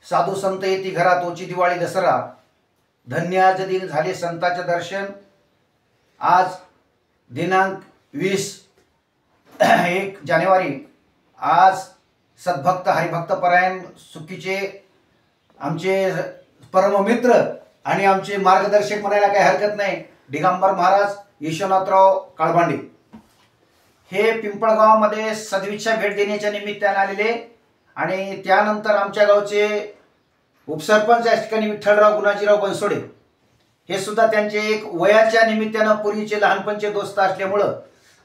साधू संत येती घरा तोची दिवाळी दसरा, धन्य आज दिन झाले संताचे दर्शन। आज दिनांक 1 जानेवारी, आज सद्भक्त हरिभक्त परायण सुखीचे आमचे परममित्र आणि आमचे मार्गदर्शक म्हणायला काही हरकत नाही, दिगंबर महाराज यशवंतराव काळबांडे हे पिंपळगावामध्ये सदविच्छा भेट देण्याच्या निमित्ताने आलेले आणि त्यानंतर आमच्या गावचे उपसरपंच या ठिकाणी विठ्ठलराव गुणाजीराव बनसोडे हे सुद्धा त्यांचे एक वयाच्या निमित्ताने पूर्वीचे लहानपणचे दोस्त असल्यामुळं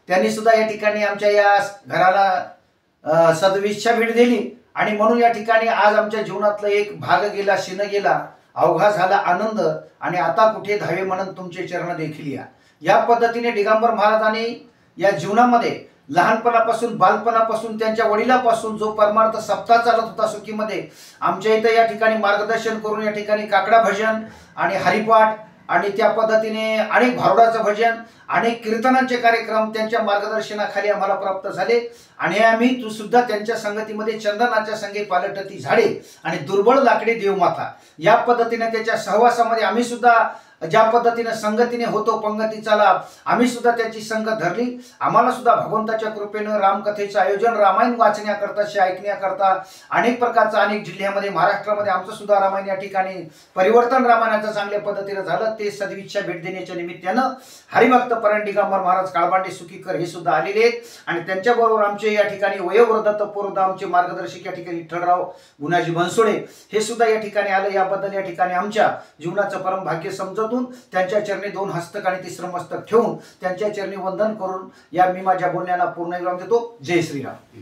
त्यांनी सुद्धा या ठिकाणी आमच्या या घराला सदविच्छा भेट दिली आणि म्हणून या ठिकाणी आज आमच्या जीवनातला एक भाग गेला, शिन गेला, अवघा झाला आनंद आणि आता कुठे धावे म्हणून तुमचे चरण देखील या पद्धतीने दिगंबर महाराजांनी या जीवनामध्ये लहानपणापासून बालपणापासून त्यांच्या वडिलापासून जो परमार्थ सप्ताह चालत होता सुखीमध्ये आमच्या इथं या ठिकाणी मार्गदर्शन करून या ठिकाणी काकडा भजन आणि हरिपाठ आणि त्या पद्धतीने अनेक भारुडाचं भजन, अनेक कीर्तनांचे कार्यक्रम त्यांच्या मार्गदर्शनाखाली आम्हाला प्राप्त झाले आणि आम्ही सुद्धा त्यांच्या संगतीमध्ये चंदनाच्या संगे पालटती झाडे आणि दुर्बळ लाकडी देवमाता या पद्धतीने त्याच्या सहवासामध्ये आम्ही सुद्धा ज्या पद्धतीने संगतीने होतो पंगतीचा लाभ आम्ही सुद्धा त्याची संगत धरली। आम्हाला सुद्धा भगवंताच्या कृपेनं रामकथेचं आयोजन, रामायण वाचण्याकरता ऐकण्याकरता अनेक प्रकारचं अनेक जिल्ह्यामध्ये महाराष्ट्रामध्ये आमचं सुद्धा रामायण या ठिकाणी परिवर्तन रामायणाचं चांगल्या पद्धतीने झालं। ते सदिच्छा भेट देण्याच्या निमित्तानं हरिभक्त परायण दिगंबर महाराज काळबांडे सुखीकर हे सुद्धा आलेले आहेत आणि त्यांच्याबरोबर आमचे या ठिकाणी वयोवृद्ध तपोवृद्ध आमचे मार्गदर्शक या ठिकाणी विठ्ठलराव गुणाजी बनसोडे हे सुद्धा या ठिकाणी आले। याबद्दल या ठिकाणी आमच्या जीवनाचं परम भाग्य समजत त्यांच्या चरणी 2 हस्तक आणि 3रं मस्तक ठेवून त्यांच्या चरणी वंदन करून या मी माझ्या बोलण्याला पूर्णविराम देतो। जय श्रीराम।